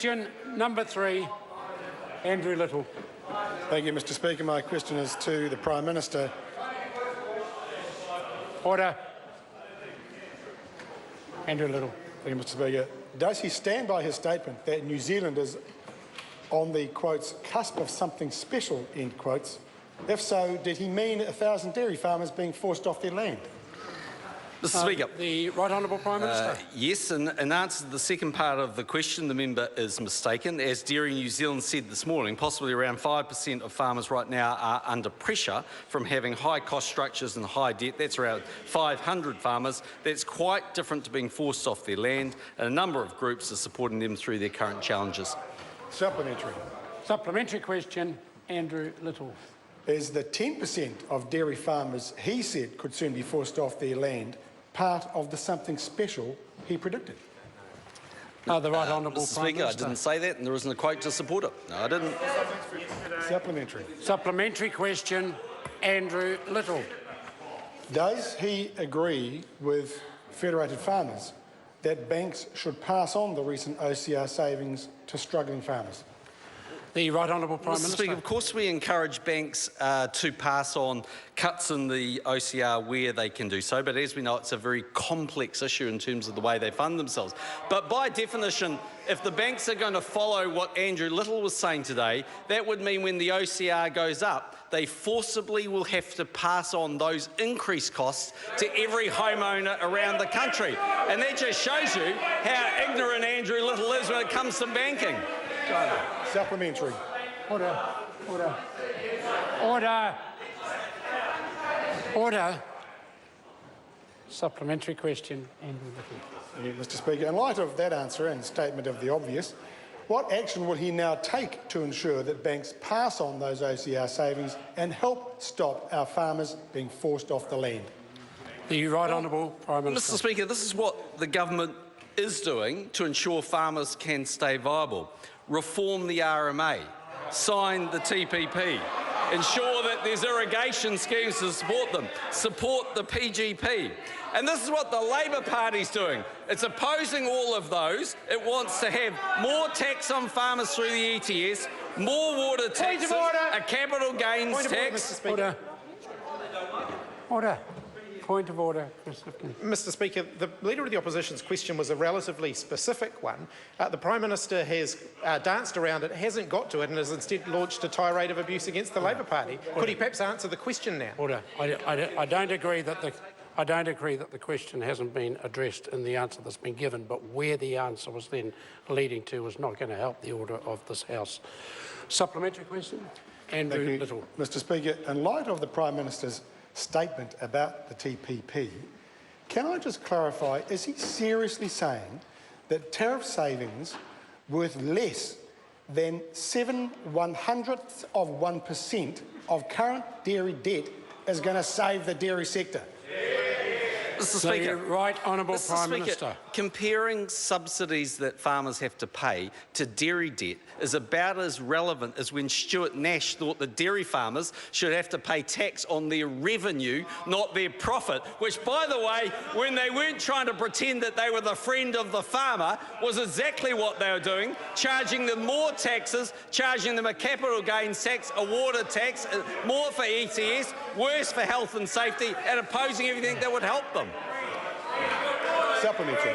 Question number 3, Andrew Little. Thank you, Mr Speaker. My question is to the Prime Minister. Order. Andrew Little. Thank you, Mr Speaker. Does he stand by his statement that New Zealand is on the, quotes, cusp of something special, end quotes? If so, did he mean 1,000 dairy farmers being forced off their land? Mr Speaker. The Right Honourable Prime Minister. Yes, and in answer to the second part of the question, the member is mistaken. As Dairy New Zealand said this morning, possibly around 5% of farmers right now are under pressure from having high cost structures and high debt. That's around 500 farmers. That's quite different to being forced off their land, and a number of groups are supporting them through their current challenges. Supplementary. Supplementary question, Andrew Little. Is the 10% of dairy farmers he said could soon be forced off their land part of the something special he predicted? The Right Honourable Mr Prime Speaker, Minister. I didn't say that, and there isn't a quote to support it. No, I didn't. Supplementary. Supplementary question, Andrew Little. Does he agree with Federated Farmers that banks should pass on the recent OCR savings to struggling farmers? The Right Honourable Prime Mr Minister. Speaker, of course we encourage banks to pass on cuts in the OCR where they can do so, but as we know, it's a very complex issue in terms of the way they fund themselves. But by definition, if the banks are going to follow what Andrew Little was saying today, that would mean when the OCR goes up, they forcibly will have to pass on those increased costs to every homeowner around the country. And that just shows you how ignorant Andrew Little is when it comes to banking. Supplementary. Order. Order. Order. Order. Supplementary question, Andrew Little. Mr Speaker, in light of that answer and statement of the obvious, what action will he now take to ensure that banks pass on those OCR savings and help stop our farmers being forced off the land? The Right Honourable Prime Minister. Mr Speaker, this is what the government is doing to ensure farmers can stay viable. Reform the RMA, sign the TPP, ensure that there's irrigation schemes to support them, support the PGP. And this is what the Labor Party's doing. It's opposing all of those. It wants to have more tax on farmers through the ETS, more water taxes, a capital gains tax. Order. Order. Point of order, Mr Speaker, the Leader of the Opposition's question was a relatively specific one. The Prime Minister has danced around it, hasn't got to it, and has instead launched a tirade of abuse against the Labor Party. Could he perhaps answer the question now? Order. I don't agree that the question hasn't been addressed in the answer that's been given, but where the answer was then leading to is not going to help the order of this House. Supplementary question, Andrew Little. Mr Speaker, in light of the Prime Minister's statement about the TPP, can I just clarify, is he seriously saying that tariff savings worth less than 0.07% of current dairy debt is going to save the dairy sector? Mr Speaker, Right Honourable Prime Minister. Comparing subsidies that farmers have to pay to dairy debt is about as relevant as when Stuart Nash thought that dairy farmers should have to pay tax on their revenue, not their profit, which, by the way, when they weren't trying to pretend that they were the friend of the farmer, was exactly what they were doing, charging them more taxes, charging them a capital gains tax, a water tax, more for ETS, worse for health and safety, and opposing everything that would help them. Supplementary.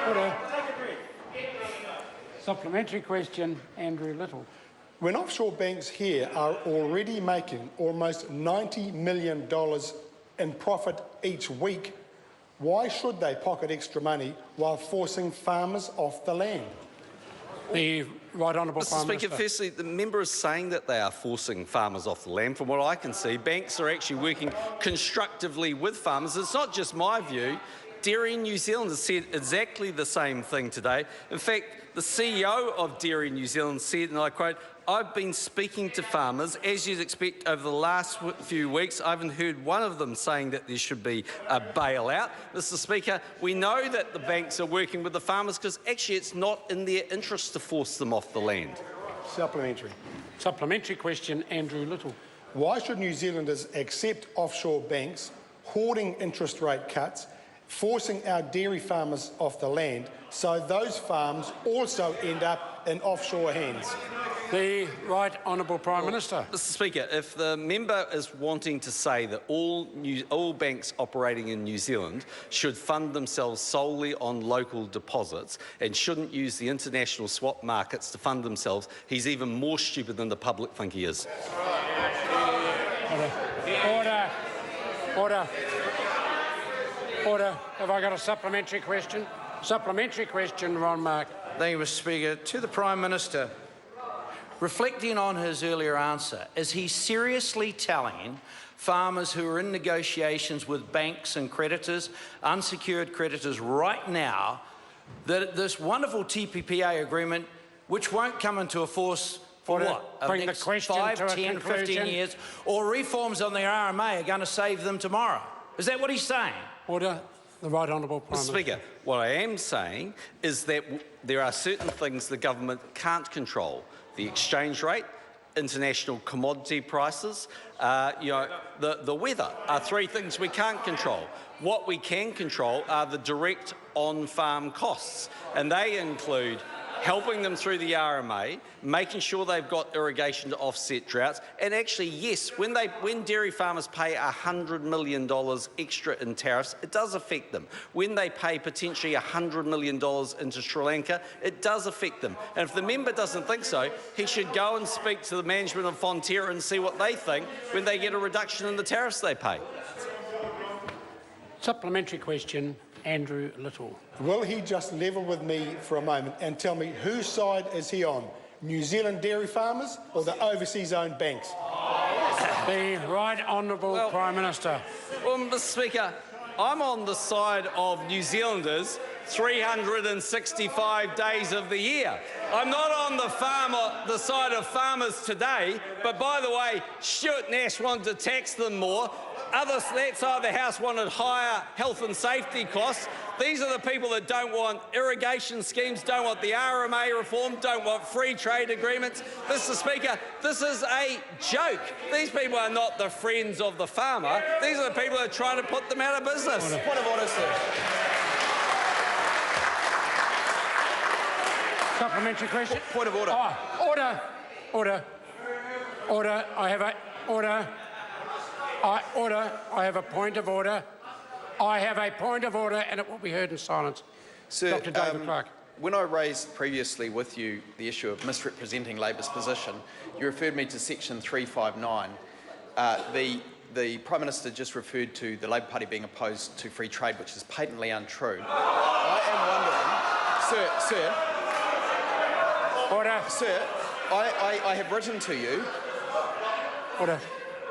Order. Supplementary question, Andrew Little. When offshore banks here are already making almost $90 million in profit each week, why should they pocket extra money while forcing farmers off the land? The Right Honourable Prime Mr Speaker, Minister. firstly, the member is saying that they are forcing farmers off the land. From what I can see, banks are actually working constructively with farmers. It's not just my view. Dairy New Zealand has said exactly the same thing today. In fact, the CEO of Dairy New Zealand said, and I quote, "I've been speaking to farmers, as you'd expect, over the last few weeks. I haven't heard one of them saying that there should be a bailout." Mr Speaker, we know that the banks are working with the farmers because actually it's not in their interest to force them off the land. Supplementary. Supplementary question, Andrew Little. Why should New Zealanders accept offshore banks hoarding interest rate cuts forcing our dairy farmers off the land, so those farms also end up in offshore hands? The Right Honourable Prime Minister. Mr Speaker, if the member is wanting to say that all banks operating in New Zealand should fund themselves solely on local deposits and shouldn't use the international swap markets to fund themselves, he's even more stupid than the public think he is. Order. Order. Order. Have I got a supplementary question? Supplementary question, Ron Mark. Thank you, Mr Speaker. To the Prime Minister, reflecting on his earlier answer, is he seriously telling farmers who are in negotiations with banks and creditors, unsecured creditors right now, that this wonderful TPPA agreement, which won't come into force for what? Bring the next the question 5, to a 10, conclusion. 15 years, or reforms on the RMA are going to save them tomorrow? Is that what he's saying? Order. The Right Honourable Prime Mr Minister. Speaker, what I am saying is that there are certain things the government can't control. The exchange rate, international commodity prices, the weather are three things we can't control. What we can control are the direct on-farm costs, and they include helping them through the RMA, making sure they've got irrigation to offset droughts, and actually, yes, when dairy farmers pay $100 million extra in tariffs, it does affect them. When they pay potentially $100 million into Sri Lanka, it does affect them. And if the member doesn't think so, he should go and speak to the management of Fonterra and see what they think when they get a reduction in the tariffs they pay. Supplementary question, Andrew Little. Will he just level with me for a moment and tell me whose side is he on? New Zealand dairy farmers or the overseas-owned banks? The Right Honourable Prime Minister. Well, Mr Speaker, I'm on the side of New Zealanders 365 days of the year. I'm not on the side of farmers today, but by the way, Stuart Nash wanted to tax them more. Others, that side of the House, wanted higher health and safety costs. These are the people that don't want irrigation schemes, don't want the RMA reform, don't want free trade agreements. Mr Speaker, this is a joke. These people are not the friends of the farmer. These are the people that are trying to put them out of business. Point of order, sir. Supplementary question. Point of order. Oh, order. Order. Order. I have a... Order. Order. I have a point of order. I have a point of order, and it will be heard in silence. Sir, Dr. David Clark. When I raised previously with you the issue of misrepresenting Labor's position, you referred me to section 359. The Prime Minister just referred to the Labor Party being opposed to free trade, which is patently untrue. I am wondering, sir, Order. sir, I have written to you. Order.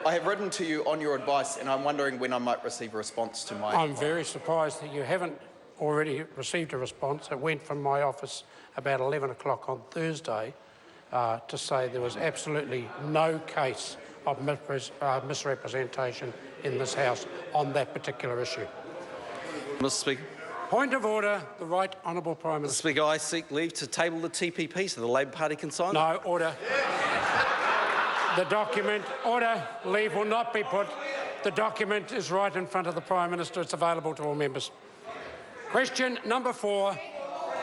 I have written to you on your advice, and I'm wondering when I might receive a response to my... I'm very surprised that you haven't already received a response. It went from my office about 11 o'clock on Thursday to say there was absolutely no case of misrepresentation in this House on that particular issue. Mr Speaker. Point of order, the Right Honourable Prime Mr Minister. Speaker, I seek leave to table the TPP so the Labor Party can sign it. No, order. The document, order, leave will not be put. The document is right in front of the Prime Minister. It's available to all members. Question number 4.